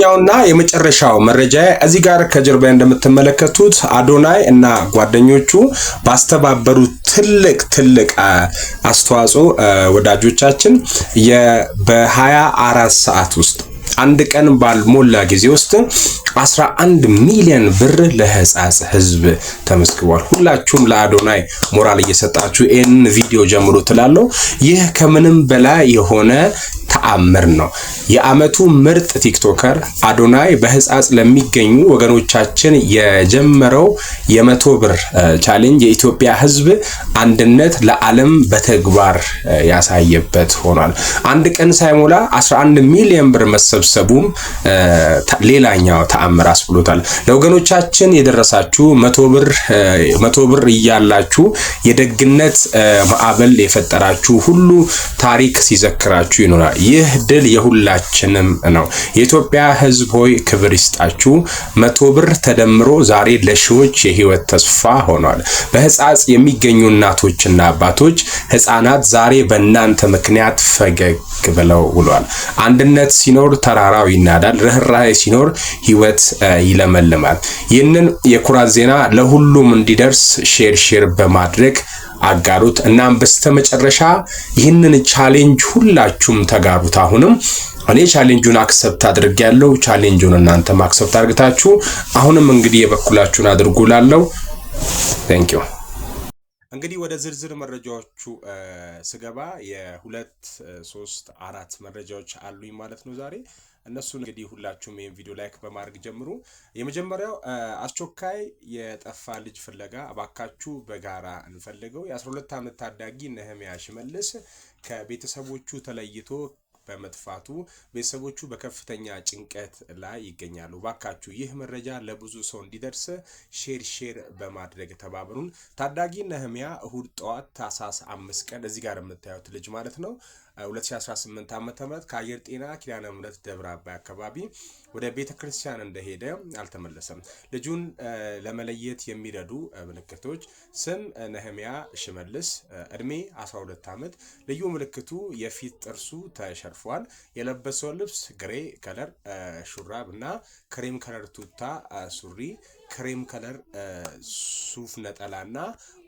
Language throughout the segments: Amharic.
ሶስተኛውና የመጨረሻው መረጃ እዚህ ጋር ከጀርባ እንደምትመለከቱት አዶናይ እና ጓደኞቹ ባስተባበሩት ትልቅ አስተዋጽኦ ወዳጆቻችን በ24 ሰዓት ውስጥ አንድ ቀን ባልሞላ ጊዜ ውስጥ 11 ሚሊዮን ብር ለህፃጽ ህዝብ ተመስግቧል። ሁላችሁም ለአዶናይ ሞራል እየሰጣችሁ ይህን ቪዲዮ ጀምሩ ትላለው። ይህ ከምንም በላይ የሆነ ተአምር ነው። የአመቱ ምርጥ ቲክቶከር አዶናይ በህፃጽ ለሚገኙ ወገኖቻችን የጀመረው የ100 ብር ቻሌንጅ የኢትዮጵያ ህዝብ አንድነት ለዓለም በተግባር ያሳየበት ሆኗል። አንድ ቀን ሳይሞላ 11 ሚሊዮን ብር መሰብሰቡም ሌላኛው ተአምር አስብሎታል። ለወገኖቻችን የደረሳችሁ 100 ብር እያላችሁ የደግነት ማዕበል የፈጠራችሁ ሁሉ ታሪክ ሲዘክራችሁ ይኖራል። ይህ ድል የሁላችንም ነው። የኢትዮጵያ ህዝብ ሆይ ክብር ይስጣችሁ። 100 ብር ተደምሮ ዛሬ ለሺዎች የህይወት ተስፋ ሆኗል። በህፃጽ የሚገኙ እናቶችና አባቶች ህፃናት ዛሬ በእናንተ ምክንያት ፈገግ ብለው ውሏል። አንድነት ሲኖር ተራራው ይናዳል። ርህራሄ ሲኖር ህይወት ይለመልማል። ይህንን የኩራት ዜና ለሁሉም እንዲደርስ ሼር በማድረግ አጋሩት። እናም በስተመጨረሻ ይህንን ቻሌንጅ ሁላችሁም ተጋሩት። አሁንም እኔ ቻሌንጁን አክሰፕት አድርጌያለሁ። ቻሌንጁን እናንተም አክሰፕት አድርጋችሁ አሁንም እንግዲህ የበኩላችሁን አድርጉላለው። ታንክ ዩ። እንግዲህ ወደ ዝርዝር መረጃዎቹ ስገባ የ2 3 4 መረጃዎች አሉኝ ማለት ነው ዛሬ። እነሱን እንግዲህ ሁላችሁም ይሄን ቪዲዮ ላይክ በማድረግ ጀምሩ። የመጀመሪያው አስቸኳይ የጠፋ ልጅ ፍለጋ አባካችሁ በጋራ እንፈልገው። የ12 ዓመት ታዳጊ ነህሚያ ሽመልስ ከቤተሰቦቹ ተለይቶ በመጥፋቱ ቤተሰቦቹ በከፍተኛ ጭንቀት ላይ ይገኛሉ። ባካችሁ ይህ መረጃ ለብዙ ሰው እንዲደርስ ሼር በማድረግ ተባበሩን። ታዳጊ ነህሚያ እሁድ ጠዋት ታህሳስ 5 ቀን እዚህ ጋር የምታዩት ልጅ ማለት ነው 2018 ዓ.ም ከአየር ጤና ኪዳነ ምሕረት ደብረ አባይ አካባቢ ወደ ቤተክርስቲያን እንደሄደ አልተመለሰም። ልጁን ለመለየት የሚረዱ ምልክቶች ስም ነህሚያ ሽመልስ፣ እድሜ 12 ዓመት፣ ልዩ ምልክቱ የፊት ጥርሱ ተሸርፏል። የለበሰው ልብስ ግሬ ከለር ሹራብ እና ክሬም ከለር ቱታ ሱሪ፣ ክሬም ከለር ሱፍ ነጠላና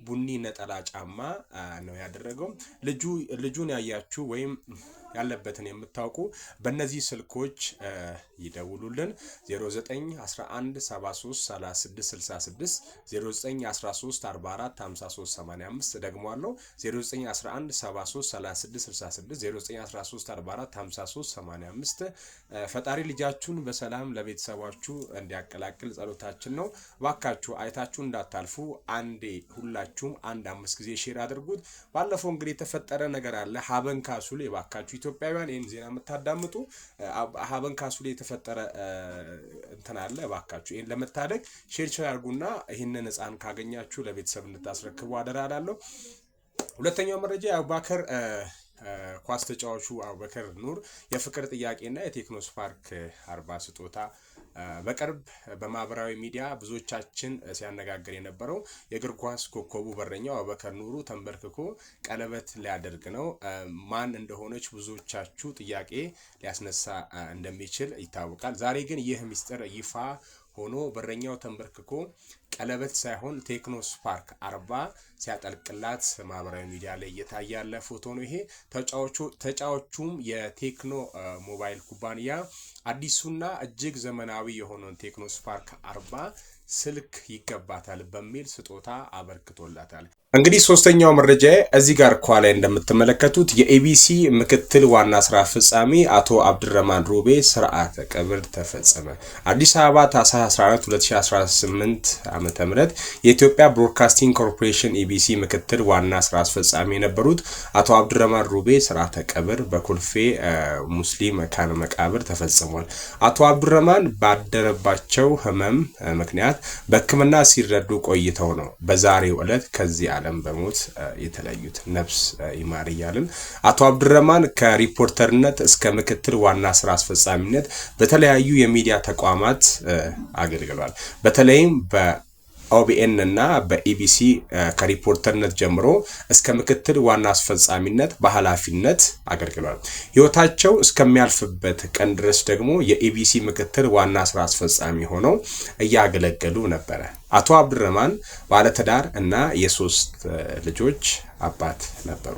ቡኒ ነጠላ ጫማ ነው ያደረገው። ልጁን ያያችሁ ወይም ያለበትን የምታውቁ በእነዚህ ስልኮች ይደውሉልን 0911733666 0913445385 ደግሞ አለው 0911733666 0913445385 ፈጣሪ ልጃችሁን በሰላም ለቤተሰባችሁ እንዲያቀላቅል ጸሎታችን ነው። ባካችሁ አይታችሁ እንዳታልፉ። አንዴ ሁላችሁም 5 ጊዜ ሼር አድርጉት። ባለፈው እንግዲህ የተፈጠረ ነገር አለ። ሀበን ካሱሌ ባካችሁ ኢትዮጵያውያን ይሄን ዜና የምታዳምጡ ሀበን ካሱሌ የተፈጠረ እንትን አለ። ባካችሁ ይሄን ለመታደግ ሼር አድርጉና ይሄንን ህፃን ካገኛችሁ ለቤተሰብ እንድታስረክቡ አደራ እላለሁ። ሁለተኛው መረጃ አቡበከር ኳስ ተጫዋቹ አቡበከር ኑር የፍቅር ጥያቄና የቴክኖ ስፓርክ 40 ስጦታ በቅርብ በማህበራዊ ሚዲያ ብዙዎቻችን ሲያነጋግር የነበረው የእግር ኳስ ኮከቡ በረኛው አቡበከር ኑሩ ተንበርክኮ ቀለበት ሊያደርግ ነው። ማን እንደሆነች ብዙዎቻችሁ ጥያቄ ሊያስነሳ እንደሚችል ይታወቃል። ዛሬ ግን ይህ ሚስጥር ይፋ ሆኖ በረኛው ተንበርክኮ ቀለበት ሳይሆን ቴክኖ ስፓርክ 40 ሲያጠልቅላት ማህበራዊ ሚዲያ ላይ እየታያለ ፎቶ ነው ይሄ። ተጫዋቹም የቴክኖ ሞባይል ኩባንያ አዲሱና እጅግ ዘመናዊ የሆነውን ቴክኖ ስፓርክ 40 ስልክ ይገባታል በሚል ስጦታ አበርክቶላታል። እንግዲህ ሶስተኛው መረጃ እዚህ ጋር ኳላይ እንደምትመለከቱት የኤቢሲ ምክትል ዋና ስራ አስፈጻሚ አቶ አብዱረማን ሩቤ ስርዓተ ቀብር ተፈጸመ። አዲስ አበባ ታህሳስ 14 2018 ዓ.ም የኢትዮጵያ ብሮድካስቲንግ ኮርፖሬሽን ኤቢሲ ምክትል ዋና ስራ አስፈጻሚ የነበሩት አቶ አብዱረማን ሩቤ ስርዓተ ቀብር በኮልፌ ሙስሊም መካነ መቃብር ተፈጽሟል። አቶ አብዱረማን ባደረባቸው ህመም ምክንያት በሕክምና ሲረዱ ቆይተው ነው በዛሬው ዕለት ከዚህ ዓለም በሞት የተለዩት። ነፍስ ይማር እያልን አቶ አብዱረማን ከሪፖርተርነት እስከ ምክትል ዋና ስራ አስፈጻሚነት በተለያዩ የሚዲያ ተቋማት አገልግሏል። በተለይም በኦቢኤን እና በኢቢሲ ከሪፖርተርነት ጀምሮ እስከ ምክትል ዋና አስፈጻሚነት በኃላፊነት አገልግሏል። ህይወታቸው እስከሚያልፍበት ቀን ድረስ ደግሞ የኢቢሲ ምክትል ዋና ስራ አስፈጻሚ ሆነው እያገለገሉ ነበር። አቶ አብዱረህማን ባለትዳር እና የ3 ልጆች አባት ነበሩ።